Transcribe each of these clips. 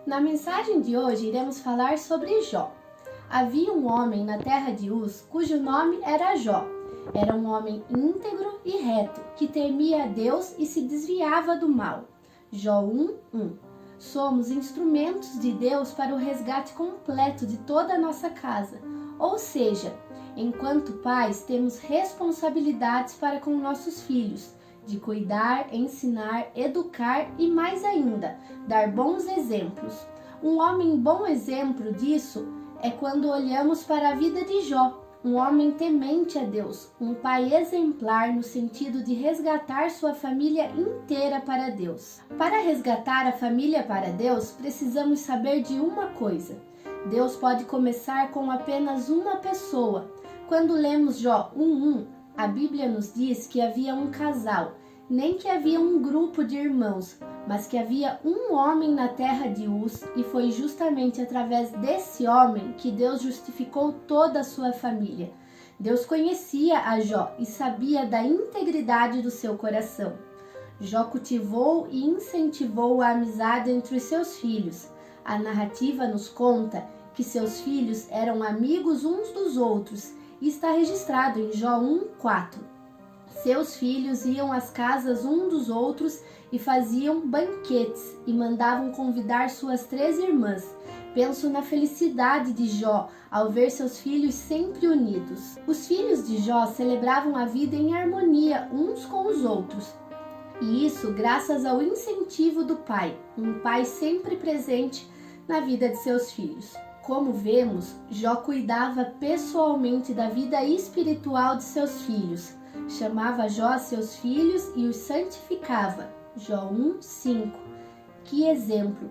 Na mensagem de hoje iremos falar sobre Jó. Havia um homem na terra de Uz, cujo nome era Jó. Era um homem íntegro e reto, que temia a Deus e se desviava do mal. Jó 1:1. Somos instrumentos de Deus para o resgate completo de toda a nossa casa. Ou seja, enquanto pais, temos responsabilidades para com nossos filhos, de cuidar, ensinar, educar e mais ainda, dar bons exemplos. Um homem bom exemplo disso é quando olhamos para a vida de Jó, um homem temente a Deus, um pai exemplar no sentido de resgatar sua família inteira para Deus. Para resgatar a família para Deus, precisamos saber de uma coisa: Deus pode começar com apenas uma pessoa. Quando lemos Jó 1:1, a Bíblia nos diz que havia um casal, nem que havia um grupo de irmãos, mas que havia um homem na terra de Uz, e foi justamente através desse homem que Deus justificou toda a sua família. Deus conhecia a Jó e sabia da integridade do seu coração. Jó cultivou e incentivou a amizade entre os seus filhos. A narrativa nos conta que seus filhos eram amigos uns dos outros, e está registrado em Jó 1:4. Seus filhos iam às casas um dos outros e faziam banquetes e mandavam convidar suas 3 irmãs. Penso na felicidade de Jó ao ver seus filhos sempre unidos. Os filhos de Jó celebravam a vida em harmonia uns com os outros. E isso graças ao incentivo do pai, um pai sempre presente na vida de seus filhos. Como vemos, Jó cuidava pessoalmente da vida espiritual de seus filhos. Chamava Jó seus filhos e os santificava. Jó 1:5. Que exemplo!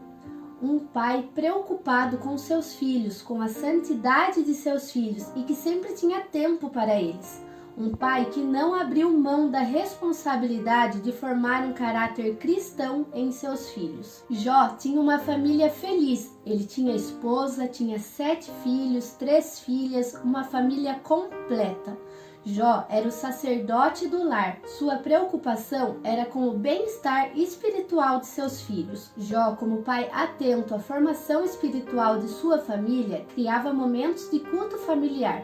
Um pai preocupado com seus filhos, com a santidade de seus filhos e que sempre tinha tempo para eles. Um pai que não abriu mão da responsabilidade de formar um caráter cristão em seus filhos. Jó tinha uma família feliz. Ele tinha esposa, tinha 7 filhos, 3 filhas, uma família completa. Jó era o sacerdote do lar. Sua preocupação era com o bem-estar espiritual de seus filhos. Jó, como pai atento à formação espiritual de sua família, criava momentos de culto familiar.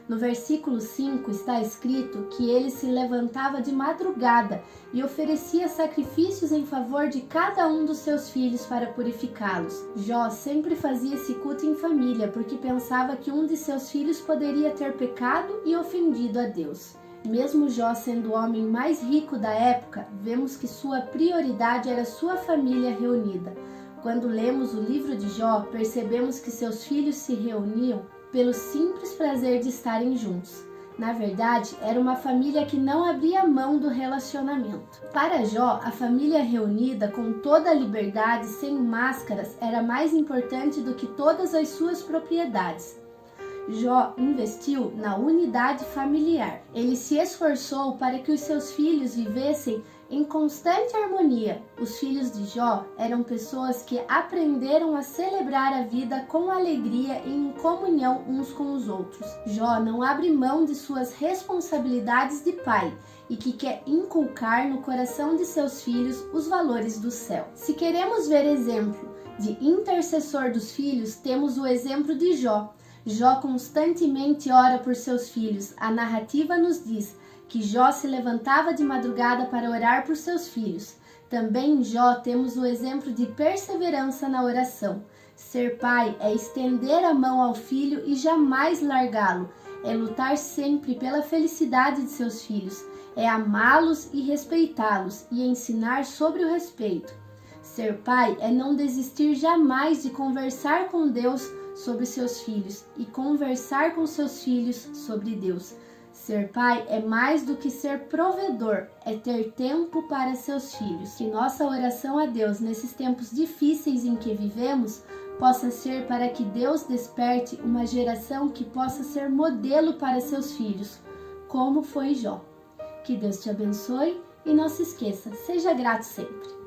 No versículo 5 está escrito que ele se levantava de madrugada e oferecia sacrifícios em favor de cada um dos seus filhos para purificá-los. Jó sempre fazia esse culto em família porque pensava que um de seus filhos poderia ter pecado e ofendido a Deus. Mesmo Jó sendo o homem mais rico da época, vemos que sua prioridade era sua família reunida. Quando lemos o livro de Jó, percebemos que seus filhos se reuniam pelo simples prazer de estarem juntos. Na verdade, era uma família que não abria mão do relacionamento. Para Jó, a família reunida com toda a liberdade, sem máscaras, era mais importante do que todas as suas propriedades. Jó investiu na unidade familiar. Ele se esforçou para que os seus filhos vivessem em constante harmonia. Os filhos de Jó eram pessoas que aprenderam a celebrar a vida com alegria e em comunhão uns com os outros. Jó não abre mão de suas responsabilidades de pai e que quer inculcar no coração de seus filhos os valores do céu. Se queremos ver exemplo de intercessor dos filhos, temos o exemplo de Jó. Jó constantemente ora por seus filhos. A narrativa nos diz que Jó se levantava de madrugada para orar por seus filhos. Também em Jó temos o exemplo de perseverança na oração. Ser pai é estender a mão ao filho e jamais largá-lo. É lutar sempre pela felicidade de seus filhos. É amá-los e respeitá-los e ensinar sobre o respeito. Ser pai é não desistir jamais de conversar com Deus sobre seus filhos e conversar com seus filhos sobre Deus. Ser pai é mais do que ser provedor, é ter tempo para seus filhos. Que nossa oração a Deus nesses tempos difíceis em que vivemos possa ser para que Deus desperte uma geração que possa ser modelo para seus filhos, como foi Jó. Que Deus te abençoe e não se esqueça, seja grato sempre.